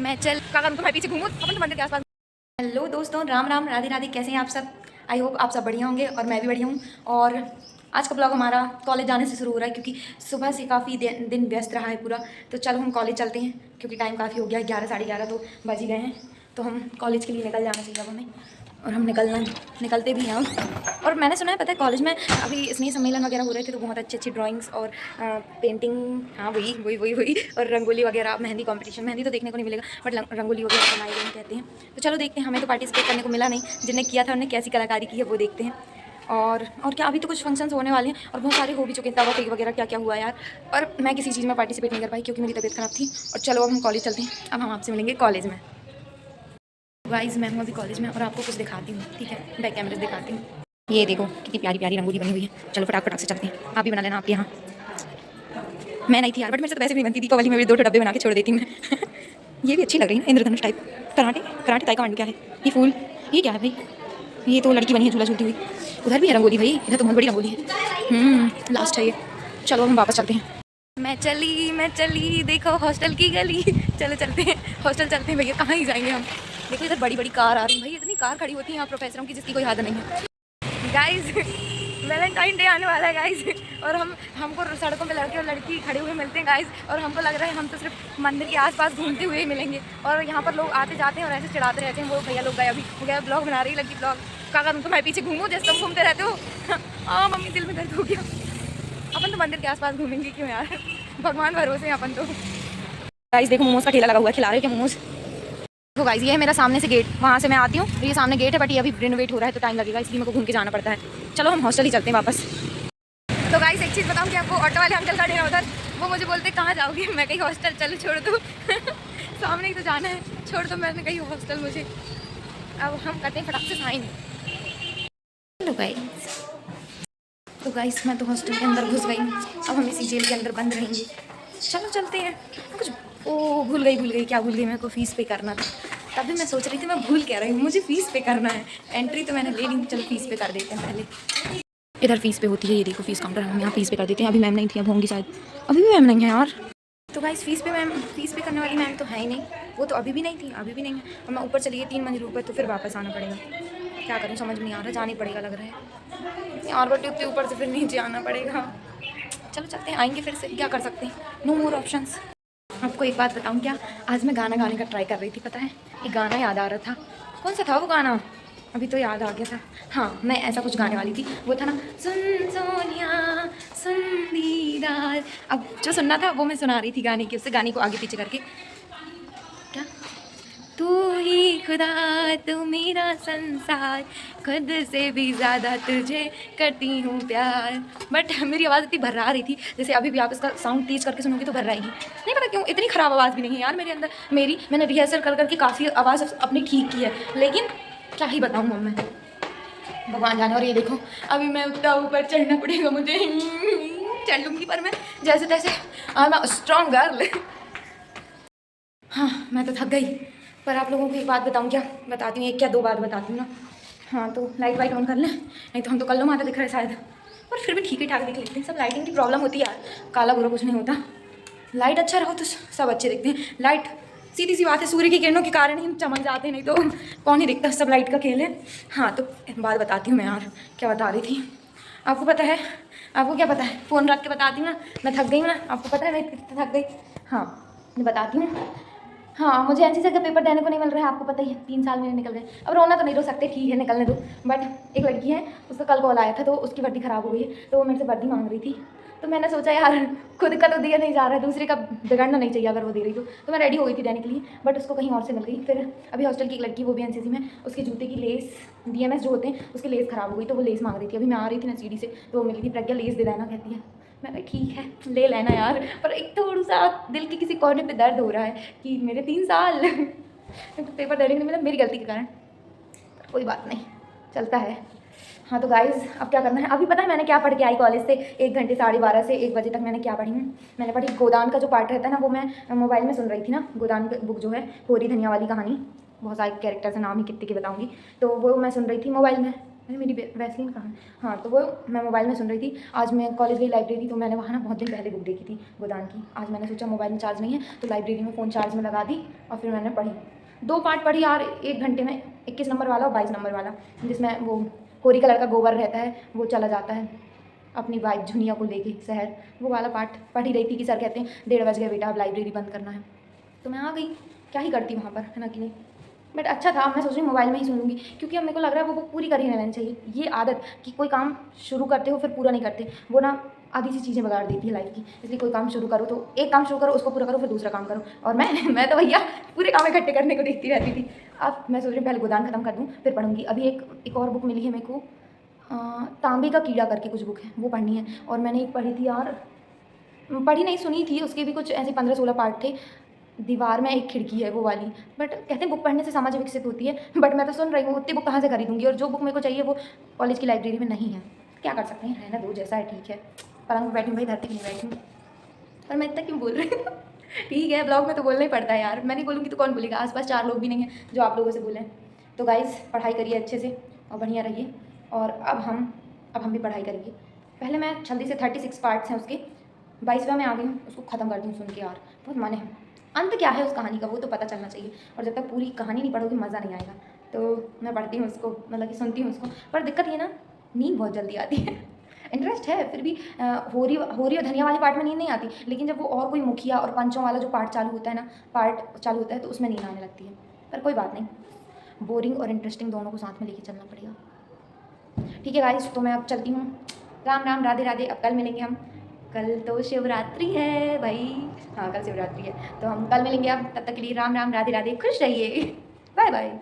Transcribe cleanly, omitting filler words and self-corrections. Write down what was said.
मैं चल काका तुम्हारे पीछे घूमूं अपन तो मंदिर के आसपास। हेलो दोस्तों, राम राम, राधे राधे। कैसे हैं आप सब? आई होप आप सब बढ़िया होंगे और मैं भी बढ़िया हूँ। और आज का ब्लॉग हमारा कॉलेज जाने से शुरू हो रहा है क्योंकि सुबह से काफ़ी दिन व्यस्त रहा है पूरा। तो चलो हम कॉलेज चलते हैं क्योंकि टाइम काफ़ी हो गया, 11 साढ़े 11 तो बज ही गए हैं। तो हम कॉलेज के लिए निकल जाना चाहिए अब हमें, और हम निकलते भी हैं अब। और मैंने सुना है, पता है, कॉलेज में अभी स्नेह सम्मेलन वगैरह हो रहे थे तो बहुत अच्छी अच्छी ड्राइंग्स और पेंटिंग, हाँ वही और रंगोली वगैरह, मेहंदी कंपटीशन। मेहंदी तो देखने को नहीं मिलेगा बट रंगोली वगैरह बनाई गई कहते हैं। तो चलो देखते हैं, हमें तो पार्टिसिपेट करने को मिला नहीं, जिन्हें किया था उन्हें कैसी कलाकारी की है वो देखते हैं। और क्या, अभी तो कुछ फंक्शंस होने वाले हैं और बहुत सारे हो भी चुके हैं, तवा फेंक वगैरह क्या क्या हुआ यार। और मैं किसी चीज़ में पार्टिसिपेट नहीं कर पाई क्योंकि मेरी तबीयत ख़राब थी। और चलो अब हम कॉलेज चलते हैं, अब हम आपसे मिलेंगे कॉलेज में। गाइस मैं हूँ अभी कॉलेज में और आपको कुछ दिखाती हूँ, ठीक है, बैक कैमरे दिखाती हूँ। ये देखो कितनी प्यारी प्यारी रंगोली बनी हुई है। चलो फटाक से चलते हैं, आप भी बना लेना आपके यहाँ। मैं नहीं थी यार, बट मेरे से तो वैसे भी नहीं बनती। दीपावली में भी 2 डब्बे बना के छोड़ देती हूँ मैं। ये भी अच्छी लग रही है, इंद्रधनुष टाइप। कराटे ताइक्वांडो क्या है ये फूल, ये क्या है भाई? ये तो लड़की बनी है झूला झूलती हुई। उधर भी है रंगोली भाई, इधर तो बहुत बड़ी रंगोली है। लास्ट है ये। चलो हम वापस चलते हैं। मैं चली देखो हॉस्टल की गली। चलो चलते हैं हॉस्टल, चलते हैं भैया, कहाँ ही जाएंगे हम। देखो इधर बड़ी बड़ी कार आ रही है भाई, इतनी कार खड़ी होती है यहाँ प्रोफेसरों की जिसकी कोई हद नहीं है। गाइस वैलेंटाइन डे आने वाला है गाइस, और हमको सड़कों पे लड़के और लड़की खड़े हुए मिलते हैं गाइस। और हमको लग रहा है हम तो सिर्फ मंदिर के आसपास घूमते हुए ही मिलेंगे। और यहाँ पर लोग आते जाते हैं और ऐसे चिढ़ाते रहते हैं। वो भैया लोग गए, अभी हो गया ब्लॉग बना रही लगी ब्लॉग। काका तुम तुम्हारे पीछे घूमो जैसे तुम घूमते रहते हो। हाँ मम्मी, दिल में दर्द हो गया। अपन तो मंदिर के आसपास घूमेंगे क्यों यार, भगवान भरोसे हैं अपन तो। गाइस देखो मोमोज का ठेला लगा हुआ है, खिला रहे हो क्या मोमोज? देखो गाइस ये है मेरा सामने से गेट, वहाँ से मैं आती हूँ, ये सामने गेट है बट ये अभी रिनोवेट हो रहा है तो टाइम लगेगा, इसलिए मेरे को घूम के जाना पड़ता है। चलो हम हॉस्टल ही चलते हैं वापस। तो गाइस एक चीज़ बताऊँ कि आपको, ऑटो वाले अंकल खड़े हैं उधर, वो मुझे बोलते कहाँ जाओगी, मैं कहीं हॉस्टल, चलो छोड़ दो। सामने ही तो जाना है, छोड़ दो, मैंने कहीं हॉस्टल मुझे। अब हम करते हैं फटाक से साइन। तो गाइस मैं तो हॉस्टल के अंदर घुस गई, अब हम इसी जेल के अंदर बंद रहेंगे। चलो चलते हैं। कुछ भूल गई, क्या भूल गई, मेरे को फ़ीस पे करना था। तभी मैं सोच रही थी मैं भूल क्या रही हूँ, मुझे फ़ीस पे करना है। एंट्री तो मैंने ले ली, चलो फ़ीस पे कर देते हैं पहले। इधर फ़ीस पे होती है, ये देखो फ़ीस काउंटर, हम यहाँ फ़ीस पे कर देते हैं। अभी मैम नहीं थी, अब होंगी शायद। अभी भी मैम नहीं है यार। तो गाइस फ़ीस पे करने वाली मैम तो है ही नहीं, वो तो अभी भी नहीं थी, अभी भी नहीं है। और मैं ऊपर चली गई 3 मंजिल ऊपर, तो फिर वापस आना पड़ेगा। क्या करूँ समझ में नहीं आ रहा, जाना ही पड़ेगा लग रहा है यार, बट उतने ऊपर से फिर नीचे आना पड़ेगा। चलो चलते हैं, आएंगे फिर से, क्या कर सकते हैं, नो मोर ऑप्शंस। आपको एक बात बताऊं क्या, आज मैं गाना गाने का ट्राई कर रही थी, पता है, एक गाना याद आ रहा था। कौन सा था वो गाना, अभी तो याद आ गया था। हाँ मैं ऐसा कुछ गाने वाली थी, वो था ना, सुन सोनिया सुन दीदार। अब जो सुनना था वो मैं सुना रही थी गाने की, उससे गाने को आगे पीछे करके। क्या, तू ही खुदा, तू मेरा संसार, खुद से भी ज़्यादा तुझे करती हूँ प्यार। बट मेरी आवाज़ इतनी भर्रा रही थी, जैसे अभी भी आप इसका साउंड तेज करके सुनोगे तो भर्राएगी। नहीं पता क्यों, इतनी ख़राब आवाज़ भी नहीं है यार मेरे अंदर। मैंने रिहर्सल कर करके काफ़ी आवाज़ अपनी ठीक की है, लेकिन क्या ही बताऊँ अब मैं, भगवान जाने। और ये देखो अभी मैं उतना ऊपर चढ़ना पड़ेगा मुझे। चढ़ लूँगी पर मैं जैसे तैसे, आई एम स्ट्रॉन्ग गर्ल। हाँ मैं तो थक गई, पर आप लोगों को एक बात बताऊँ क्या, बताती हूँ, एक क्या 2 बात बताती हूँ ना। हाँ तो लाइट वाइट ऑन कर लें, नहीं तो हम तो कल्लू माता दिख रहे हैं शायद, पर फिर भी ठीक ही ठाक दिख लेते हैं। सब लाइटिंग की प्रॉब्लम होती है यार, काला बुरा कुछ नहीं होता, लाइट अच्छा रहो तो सब अच्छे दिखते हैं। लाइट सीधी सी बात है, सूर्य की किरणों के कारण ही हम चमक जाते हैं, नहीं तो कौन ही दिखता, सब लाइट का खेल है। हाँ तो बात बताती हूँ मैं यार, क्या बता रही थी आपको पता है, आपको क्या पता है, फ़ोन रख के बताती हूँ ना, मैं थक गई हूँ ना, आपको पता है मैं कितनी थक गई। हाँ मैं बताती हूँ। हाँ मुझे एनसीसी का पेपर देने को नहीं मिल रहा है, आपको पता ही है, 3 साल मेरे निकल गए। अब रोना तो नहीं रो सकते, ठीक है निकलने दो। बट एक लड़की है, उसका कल कॉल आया था तो उसकी वर्दी ख़राब हो गई है, तो वो मेरे से वर्दी मांग रही थी। तो मैंने सोचा यार खुद का तो दिया नहीं जा रहा है, दूसरे का बिगड़ना नहीं चाहिए अगर वो दे रही तो मैं रेडी हो गई थी देने के लिए, बट उसको कहीं और से मिल गई। फिर अभी हॉस्टल की एक लड़की, वो भी एनसीसी में, उसके जूते की लेस, DMS जो होते हैं उसकी लेस ख़राब हो गई, तो वो लेस मांग रही थी। अभी मैं आ रही थी ना सीढ़ी से, तो वो मिली थी, प्रज्ञा लेस दे देना कहती है। मैं कहा ठीक है ले लेना यार, पर एक थोड़ा सा दिल के किसी कोने पे दर्द हो रहा है कि मेरे 3 साल पेपर देने के लिए, मतलब मेरी गलती के कारण, पर कोई बात नहीं, चलता है। हाँ तो गाइज़ अब क्या करना है, अभी पता है मैंने क्या पढ़ के आई कॉलेज से, 1 घंटे 12:30 से 1 बजे तक मैंने क्या पढ़ी हूँ। मैंने पढ़ी गोदान का जो पार्ट रहता है ना, वो मैं मोबाइल में सुन रही थी ना, गोदान की बुक जो है, होरी धनिया वाली कहानी, बहुत सारे कैरेक्टर्स हैं, नाम ही कितने के बताऊँगी, तो वो मैं सुन रही थी मोबाइल में। अरे मेरी वैसलीन कहाँ है? हाँ, तो वो मैं मोबाइल में सुन रही थी। आज मैं कॉलेज गई लाइब्रेरी, तो मैंने वहाँ ना बहुत दिन पहले बुक देखी थी गोदान की। आज मैंने सोचा मोबाइल में चार्ज नहीं है तो लाइब्रेरी में फ़ोन चार्ज में लगा दी और फिर मैंने पढ़ी। 2 पार्ट पढ़ी यार 1 घंटे में, 21 नंबर वाला और 22 नंबर वाला, जिसमें वो होरी कलर का गोबर रहता है, वो चला जाता है अपनी वाइफ झुनिया को लेके शहर। वो वाला पार्ट पढ़ ही रही थी कि सर कहते हैं 1:30 बज गए बेटा, अब लाइब्रेरी बंद करना है। तो मैं आ गई, क्या ही करती वहाँ पर, है ना कि नहीं। बट अच्छा था, मैं सोच रही हूँ मोबाइल में ही सुन लूँगी, क्योंकि अब मेरे को लग रहा है वो बुक पूरी कर ही लेनी चाहिए। ये आदत कि कोई काम शुरू करते हो फिर पूरा नहीं करते, वो ना आधी सी चीज़ें बिगाड़ देती है लाइफ की। इसलिए कोई काम शुरू करो तो एक काम शुरू करो, उसको पूरा करो, फिर दूसरा काम करो। और मैं तो भैया पूरे काम इकट्ठे करने को देखती रहती थी। अब मैं सोच रही हूँ पहले गोदान खत्म कर दूँ फिर पढ़ूँगी। अभी एक और बुक मिली है मेरे को, तांबे का कीड़ा करके कुछ बुक है, वो पढ़नी है। और मैंने एक पढ़ी थी यार, पढ़ी नहीं सुनी थी, उसके भी कुछ ऐसे 15-16 पार्ट थे। दीवार में एक खिड़की है वो वाली। बट कहते हैं बुक पढ़ने से समझ विकसित होती है, बट मैं तो सुन रही हूँ उतनी बुक कहाँ से खरीदूँगी, और जो बुक मेरे को चाहिए वो कॉलेज की लाइब्रेरी में नहीं है। क्या कर सकते हैं, रहना दो, जैसा है ठीक है। पलंग पर बैठी हूँ भाई, धरती पर नहीं बैठी हूँ। पर मैं इतना क्यों बोल रही हूँ ठीक है, ब्लॉग में तो बोलना ही पड़ता है यार, मैं नहीं बोलूँगी तो कौन बोलेगा। आसपास 4 लोग भी नहीं हैं जो आप लोगों से बोलें। तो गाइज़ पढ़ाई करिए अच्छे से और बढ़िया रहिए। और अब हम भी पढ़ाई करेंगे। पहले मैं जल्दी से 36 पार्ट्स हैं उसके, 22वां में आ गई हूँ, उसको ख़त्म कर दूँ सुन के यार, बहुत मन है। अंत क्या है उस कहानी का वो तो पता चलना चाहिए, और जब तक पूरी कहानी नहीं पढ़ोगी मज़ा नहीं आएगा। तो मैं पढ़ती हूँ उसको, मतलब कि सुनती हूँ उसको। पर दिक्कत ये ना, नींद बहुत जल्दी आती है इंटरेस्ट है फिर भी, होरी होरी और धनिया वाले पार्ट में नींद नहीं आती, लेकिन जब वो और कोई मुखिया और पंचों वाला जो पार्ट चालू होता है ना, पार्ट चालू होता है तो उसमें नींद आने लगती है। पर कोई बात नहीं, बोरिंग और इंटरेस्टिंग दोनों को साथ में लेके चलना पड़ेगा। ठीक है गाइस, तो मैं अब चलती हूँ। राम राम, राधे राधे। अब कल मिलेंगे हम। कल तो शिवरात्रि है भाई, हाँ कल शिवरात्रि है, तो हम कल मिलेंगे। अब तब तक के लिए राम राम, राधे राधे, खुश रहिए, बाय बाय।